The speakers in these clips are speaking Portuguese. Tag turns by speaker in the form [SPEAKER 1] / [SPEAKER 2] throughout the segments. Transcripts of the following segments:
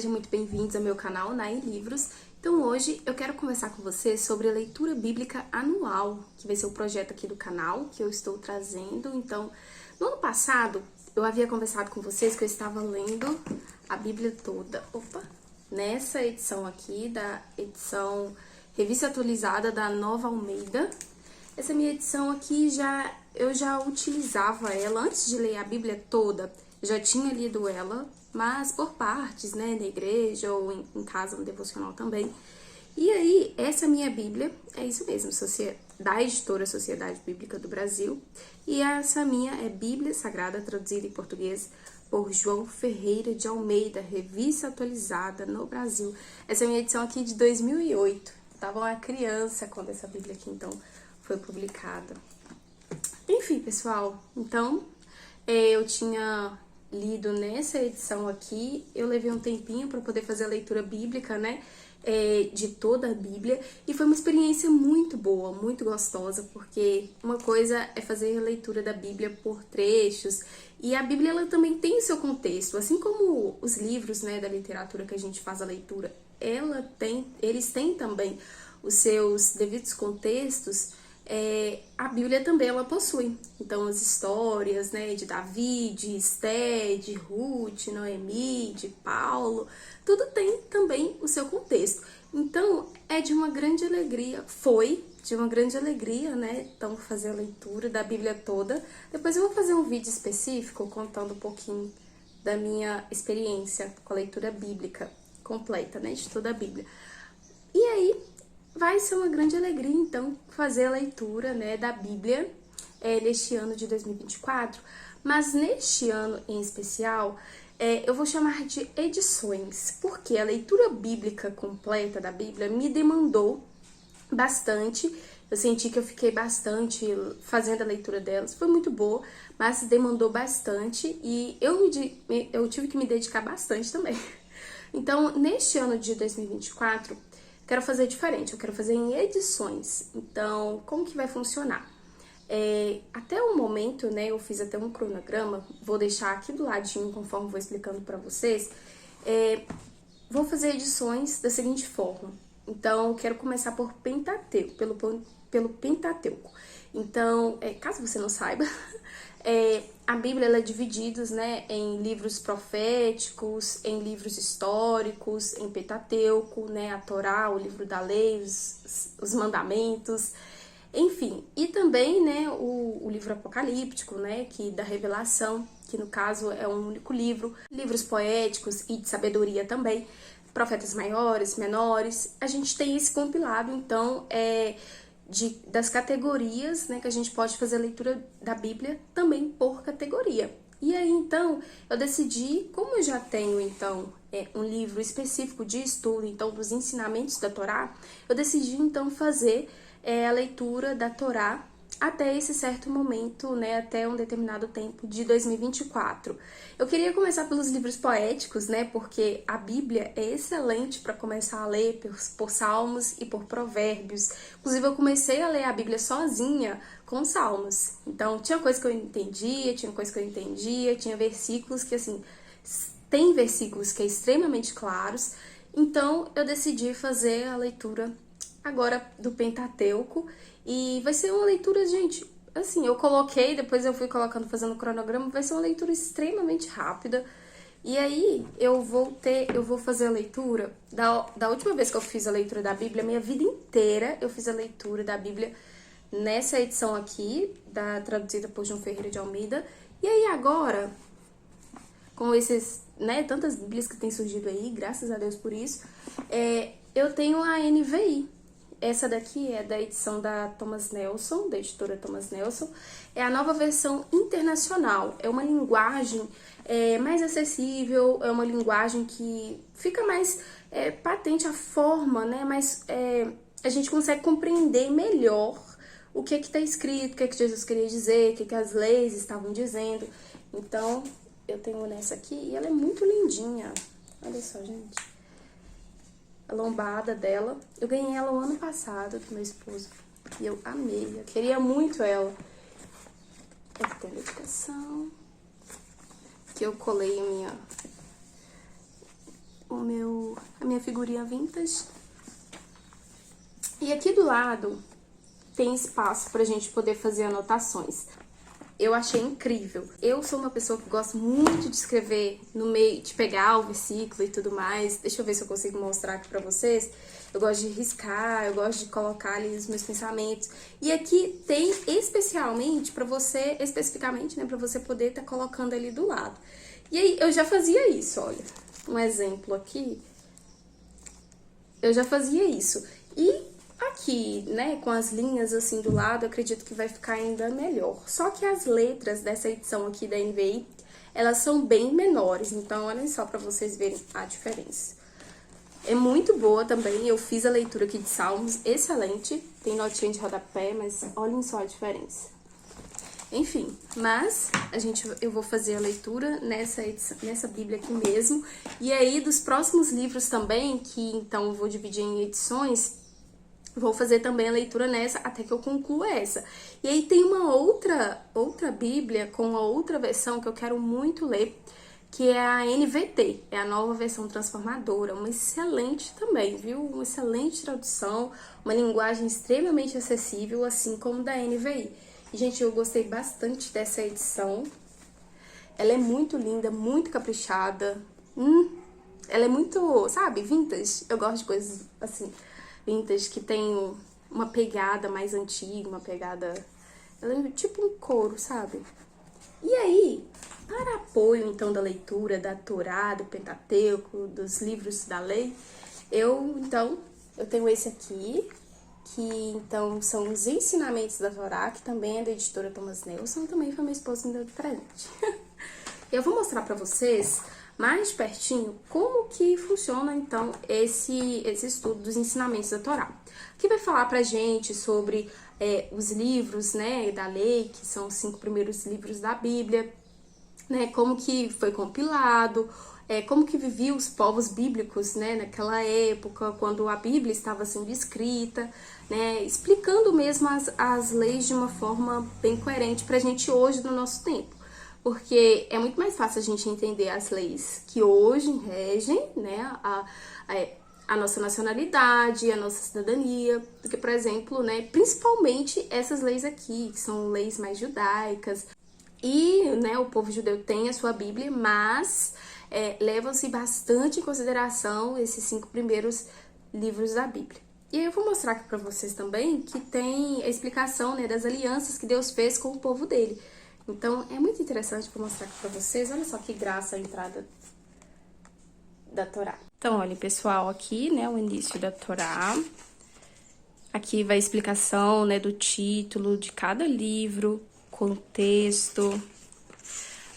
[SPEAKER 1] sejam muito bem-vindos ao meu canal Nai Livros. Então hoje eu quero conversar com você sobre a leitura bíblica anual, que vai ser o projeto aqui do canal que eu estou trazendo. Então, no ano passado eu havia conversado com vocês que eu estava lendo a Bíblia toda. Nessa edição aqui, da edição Revista Atualizada da Nova Almeida. Essa minha edição aqui eu já utilizava ela antes de ler a Bíblia toda. Já tinha lido ela, mas por partes, né, na igreja ou em casa, no devocional também. E aí, essa minha Bíblia, é isso mesmo, da editora Sociedade Bíblica do Brasil. E essa minha é Bíblia Sagrada, traduzida em português por João Ferreira de Almeida, Revista Atualizada no Brasil. Essa é a minha edição aqui de 2008. Eu tava uma criança quando essa Bíblia aqui, então, foi publicada. Enfim, pessoal, então, eu tinha lido nessa edição aqui, eu levei um tempinho para poder fazer a leitura bíblica, né, de toda a Bíblia, e foi uma experiência muito boa, muito gostosa, porque uma coisa é fazer a leitura da Bíblia por trechos, e a Bíblia ela também tem o seu contexto, assim como os livros, né, da literatura que a gente faz a leitura, eles têm também os seus devidos contextos. A Bíblia também ela possui, então as histórias, né, de Davi, de Esté, de Ruth, Noemi, de Paulo, tudo tem também o seu contexto. Então é de uma grande alegria, né, então fazer a leitura da Bíblia toda. Depois eu vou fazer um vídeo específico contando um pouquinho da minha experiência com a leitura bíblica completa, né, de toda a Bíblia. E aí vai ser uma grande alegria, então, fazer a leitura, né, da Bíblia neste ano de 2024. Mas neste ano em especial, eu vou chamar de edições, porque a leitura bíblica completa da Bíblia me demandou bastante. Eu senti que eu fiquei bastante fazendo a leitura delas. Foi muito boa, mas demandou bastante e eu tive que me dedicar bastante também. Então, neste ano de 2024, quero fazer diferente, eu quero fazer em edições. Então, como que vai funcionar? Até o momento, né, eu fiz até um cronograma, vou deixar aqui do ladinho, conforme vou explicando para vocês. Vou fazer edições da seguinte forma. Então, eu quero começar por Pentateuco, pelo Pentateuco. Então, caso você não saiba, a Bíblia ela é dividida, né, em livros proféticos, em livros históricos, em Pentateuco, né, a Torá, o livro da lei, os mandamentos, enfim. E também, né, o livro apocalíptico, né, da Revelação, que no caso é um único livro, livros poéticos e de sabedoria também, profetas maiores, menores. A gente tem esse compilado, então, das categorias, né, que a gente pode fazer a leitura da Bíblia também por categoria. E aí, então, eu decidi, como eu já tenho, então, um livro específico de estudo, então, dos ensinamentos da Torá, eu decidi, então, fazer a leitura da Torá até esse certo momento, né, até um determinado tempo de 2024. Eu queria começar pelos livros poéticos, né, porque a Bíblia é excelente para começar a ler por salmos e por provérbios. Inclusive, eu comecei a ler a Bíblia sozinha com salmos. Então, tinha coisa que eu entendia, tinha coisa que eu entendia, tinha versículos que, assim, tem versículos que é extremamente claros. Então, eu decidi fazer a leitura agora do Pentateuco. E vai ser uma leitura, gente, assim, eu coloquei, depois eu fui colocando, fazendo o cronograma, vai ser uma leitura extremamente rápida. E aí, eu vou fazer a leitura, da última vez que eu fiz a leitura da Bíblia, minha vida inteira eu fiz a leitura da Bíblia nessa edição aqui, traduzida por João Ferreira de Almeida. E aí agora, com esses, né, tantas Bíblias que tem surgido aí, graças a Deus por isso, eu tenho a NVI. Essa daqui é da edição da Thomas Nelson, da editora Thomas Nelson. É a nova versão internacional. É uma linguagem mais acessível, é uma linguagem que fica mais patente a forma, né? Mas a gente consegue compreender melhor o que está escrito, o que Jesus queria dizer, o que as leis estavam dizendo. Então, eu tenho nessa aqui e ela é muito lindinha. Olha só, gente. A lombada dela. Eu ganhei ela o ano passado do meu esposo. E eu amei. Eu queria muito ela. Aqui tem a dedicação. Que eu colei o meu figurinha vintage. E aqui do lado tem espaço pra gente poder fazer anotações. Eu achei incrível. Eu sou uma pessoa que gosta muito de escrever no meio, de pegar o versículo e tudo mais. Deixa eu ver se eu consigo mostrar aqui pra vocês. Eu gosto de riscar, eu gosto de colocar ali os meus pensamentos. E aqui tem especificamente, né, pra você poder estar colocando ali do lado. E aí, eu já fazia isso, olha. Um exemplo aqui. Eu já fazia isso. E aqui, né, com as linhas assim do lado, eu acredito que vai ficar ainda melhor. Só que as letras dessa edição aqui da NVI, elas são bem menores. Então, olhem só pra vocês verem a diferença. É muito boa também, eu fiz a leitura aqui de Salmos, excelente. Tem notinha de rodapé, mas olhem só a diferença. Enfim, mas eu vou fazer a leitura nessa Bíblia aqui mesmo. E aí, dos próximos livros também, que então eu vou dividir em edições, vou fazer também a leitura nessa, até que eu conclua essa. E aí tem uma outra Bíblia com uma outra versão que eu quero muito ler, que é a NVT, é a nova versão transformadora, uma excelente também, viu? Uma excelente tradução, uma linguagem extremamente acessível, assim como da NVI. E, gente, eu gostei bastante dessa edição. Ela é muito linda, muito caprichada. Ela é muito, sabe, vintage. Eu gosto de coisas assim, vintage, que tem uma pegada mais antiga, uma pegada... Ela é tipo um couro, sabe? E aí, para apoio, então, da leitura da Torá, do Pentateuco, dos livros da lei, eu tenho esse aqui, que, então, são os ensinamentos da Torá, que também é da editora Thomas Nelson, também foi meu esposo que me deu de presente. Eu vou mostrar pra vocês, mais de pertinho, como que funciona, então, esse estudo dos ensinamentos da Torá. Aqui vai falar pra gente sobre os livros, né, da lei, que são os 5 primeiros livros da Bíblia, né, como que foi compilado, como que viviam os povos bíblicos, né, naquela época, quando a Bíblia estava sendo escrita, né, explicando mesmo as leis de uma forma bem coerente pra gente hoje, no nosso tempo. Porque é muito mais fácil a gente entender as leis que hoje regem, né, a nossa nacionalidade, a nossa cidadania, do que, por exemplo, né, principalmente essas leis aqui, que são leis mais judaicas. E, né, o povo judeu tem a sua Bíblia, mas levam-se bastante em consideração esses 5 primeiros livros da Bíblia. E aí eu vou mostrar aqui para vocês também que tem a explicação, né, das alianças que Deus fez com o povo dele. Então, é muito interessante para mostrar aqui para vocês. Olha só que graça a entrada da Torá. Então, olha, pessoal, aqui, né, o início da Torá. Aqui vai a explicação, né, do título de cada livro, contexto.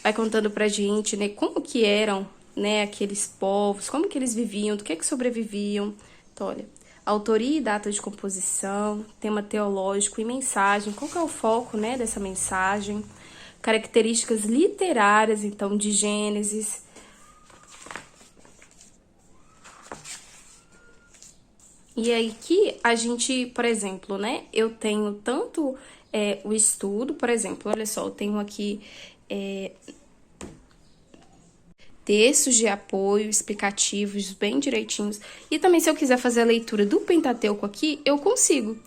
[SPEAKER 1] Vai contando pra gente, né, como que eram, né, aqueles povos, como que eles viviam, do que sobreviviam. Então, olha, autoria e data de composição, tema teológico e mensagem, qual que é o foco, né, dessa mensagem, características literárias, então, de Gênesis. E aí que a gente, por exemplo, né, eu tenho tanto o estudo, por exemplo, olha só, eu tenho aqui textos de apoio, explicativos, bem direitinhos. E também, se eu quiser fazer a leitura do Pentateuco aqui, eu consigo.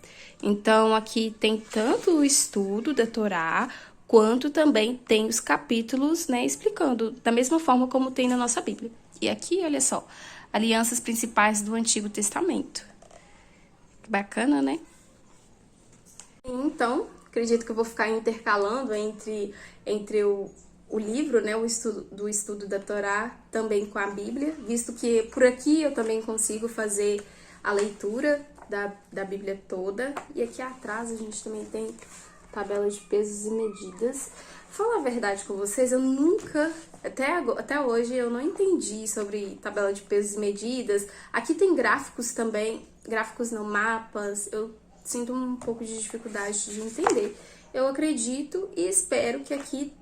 [SPEAKER 1] Então, aqui tem tanto o estudo da Torá, quanto também tem os capítulos, né, explicando, da mesma forma como tem na nossa Bíblia. E aqui, olha só, alianças principais do Antigo Testamento. Que bacana, né? Então, acredito que eu vou ficar intercalando entre o livro, né, do estudo da Torá, também com a Bíblia, visto que por aqui eu também consigo fazer a leitura da Bíblia toda. E aqui atrás a gente também tem tabela de pesos e medidas. Falar a verdade com vocês, eu nunca, até hoje, eu não entendi sobre tabela de pesos e medidas. Aqui tem gráficos também, gráficos não, mapas, eu sinto um pouco de dificuldade de entender. Eu acredito e espero que aqui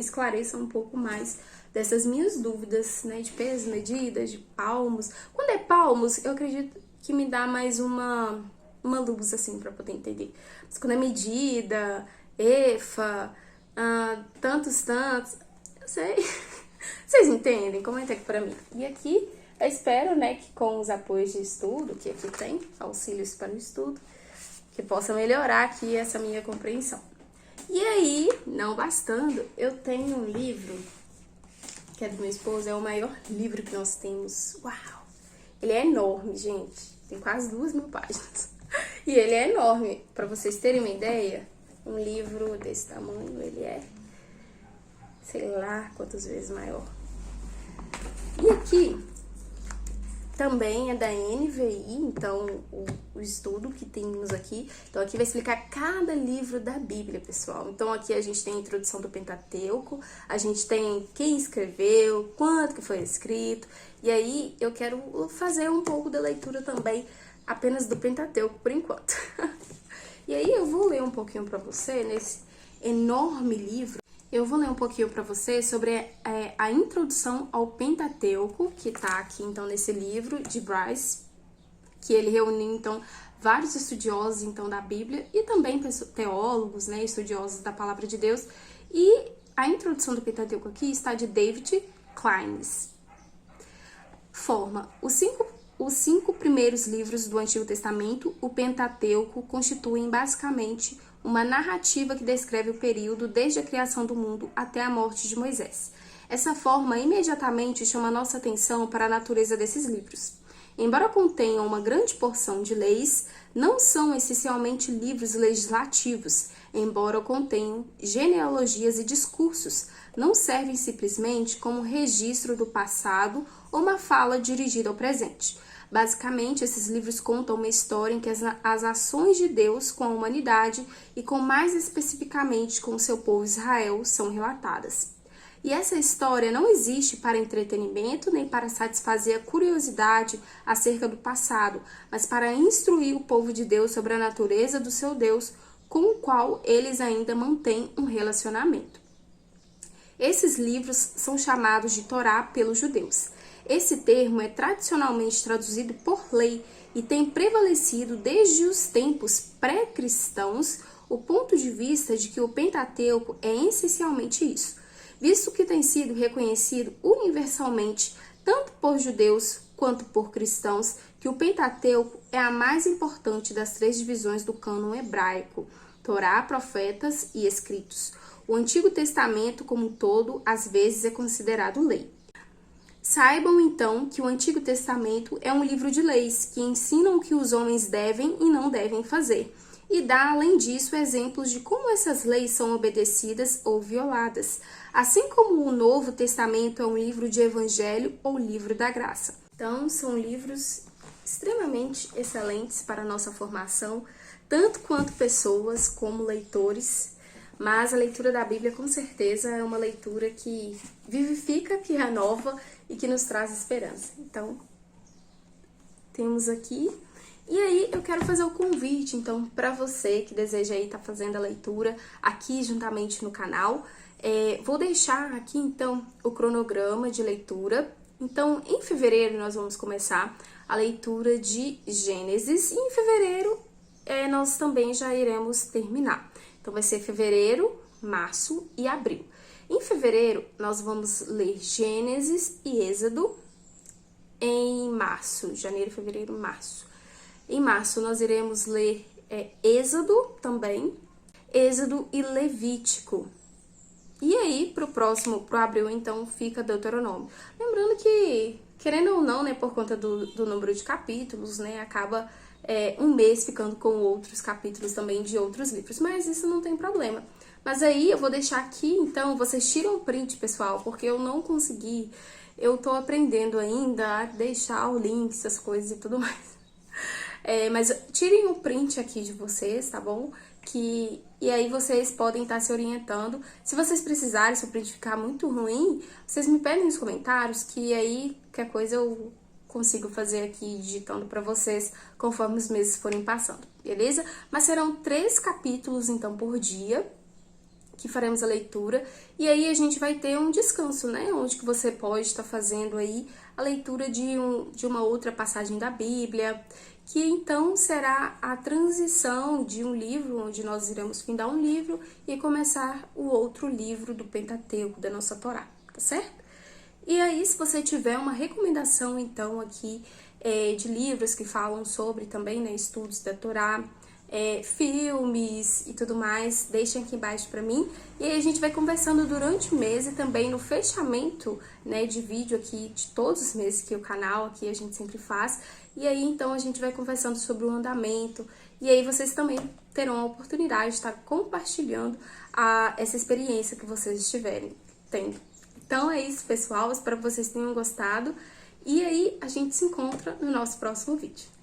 [SPEAKER 1] esclareça um pouco mais dessas minhas dúvidas, né, de pesos, medidas, de palmos. Quando é palmos, eu acredito que me dá mais uma luz, assim, pra poder entender. Mas quando é medida, efa, tantos, eu sei. Vocês entendem? Comenta aqui pra mim. E aqui Eu espero, né, que com os apoios de estudo, que aqui tem, auxílios para o estudo, que possa melhorar aqui essa minha compreensão. E aí, não bastando, eu tenho um livro, que é do meu esposo, é o maior livro que nós temos. Uau! Ele é enorme, gente. Tem quase 2.000 páginas. E ele é enorme. Para vocês terem uma ideia, um livro desse tamanho, ele é, sei lá quantas vezes maior. E aqui também é da NVI, então o estudo que temos aqui. Então aqui vai explicar cada livro da Bíblia, pessoal. Então aqui a gente tem a introdução do Pentateuco, a gente tem quem escreveu, quanto que foi escrito. E aí eu quero fazer um pouco da leitura também apenas do Pentateuco por enquanto. E aí eu vou ler um pouquinho para você nesse enorme livro. Eu vou ler um pouquinho para você sobre a introdução ao Pentateuco, que tá aqui então nesse livro de Bryce, que ele reuniu então vários estudiosos então da Bíblia e também teólogos, né, estudiosos da Palavra de Deus. E a introdução do Pentateuco aqui está de David Kleines. Forma os cinco primeiros livros do Antigo Testamento. O Pentateuco constituem basicamente uma narrativa que descreve o período desde a criação do mundo até a morte de Moisés. Essa forma imediatamente chama nossa atenção para a natureza desses livros. Embora contenham uma grande porção de leis, não são essencialmente livros legislativos, embora contenham genealogias e discursos, não servem simplesmente como registro do passado ou uma fala dirigida ao presente. Basicamente, esses livros contam uma história em que as ações de Deus com a humanidade e mais especificamente com o seu povo Israel são relatadas. E essa história não existe para entretenimento nem para satisfazer a curiosidade acerca do passado, mas para instruir o povo de Deus sobre a natureza do seu Deus, com o qual eles ainda mantêm um relacionamento. Esses livros são chamados de Torá pelos judeus. Esse termo é tradicionalmente traduzido por lei e tem prevalecido desde os tempos pré-cristãos o ponto de vista de que o Pentateuco é essencialmente isso, visto que tem sido reconhecido universalmente tanto por judeus quanto por cristãos que o Pentateuco é a mais importante das 3 divisões do cânon hebraico, Torá, Profetas e Escritos. O Antigo Testamento como um todo, às vezes, é considerado lei. Saibam, então, que o Antigo Testamento é um livro de leis que ensinam o que os homens devem e não devem fazer, e dá, além disso, exemplos de como essas leis são obedecidas ou violadas, assim como o Novo Testamento é um livro de evangelho ou livro da graça. Então, são livros extremamente excelentes para a nossa formação, tanto quanto pessoas como leitores. Mas a leitura da Bíblia, com certeza, é uma leitura que vivifica, que renova e que nos traz esperança. Então, temos aqui. E aí, eu quero fazer o convite, então, para você que deseja aí estar fazendo a leitura aqui juntamente no canal. Vou deixar aqui, então, o cronograma de leitura. Então, em fevereiro, nós vamos começar a leitura de Gênesis. E em fevereiro, nós também já iremos terminar. Então, vai ser fevereiro, março e abril. Em fevereiro, nós vamos ler Gênesis e Êxodo. Em março, janeiro, fevereiro, março. Em março, nós iremos ler Êxodo também, Êxodo e Levítico. E aí, pro abril, então, fica Deuteronômio. Lembrando que, querendo ou não, né, por conta do número de capítulos, né, acaba um mês ficando com outros capítulos também de outros livros, mas isso não tem problema. Mas aí eu vou deixar aqui, então, vocês tiram o print, pessoal, porque eu não consegui, eu tô aprendendo ainda a deixar o link, essas coisas e tudo mais. Mas tirem o print aqui de vocês, tá bom? E aí vocês podem estar se orientando. Se vocês precisarem, se o print ficar muito ruim, vocês me pedem nos comentários, que aí qualquer coisa eu consigo fazer aqui digitando para vocês conforme os meses forem passando, beleza? Mas serão 3 capítulos, então, por dia, que faremos a leitura, e aí a gente vai ter um descanso, né? Onde que você pode estar fazendo aí a leitura de uma outra passagem da Bíblia, que então será a transição de um livro, onde nós iremos findar um livro e começar o outro livro do Pentateuco, da nossa Torá, tá certo? E aí, se você tiver uma recomendação, então, aqui de livros que falam sobre também, né, estudos da Torá, filmes e tudo mais, deixem aqui embaixo pra mim. E aí a gente vai conversando durante o mês e também no fechamento, né, de vídeo aqui de todos os meses que o canal aqui a gente sempre faz. E aí, então, a gente vai conversando sobre o andamento. E aí vocês também terão a oportunidade de estar compartilhando essa experiência que vocês estiverem tendo. Então é isso, pessoal. Espero que vocês tenham gostado. E aí a gente se encontra no nosso próximo vídeo.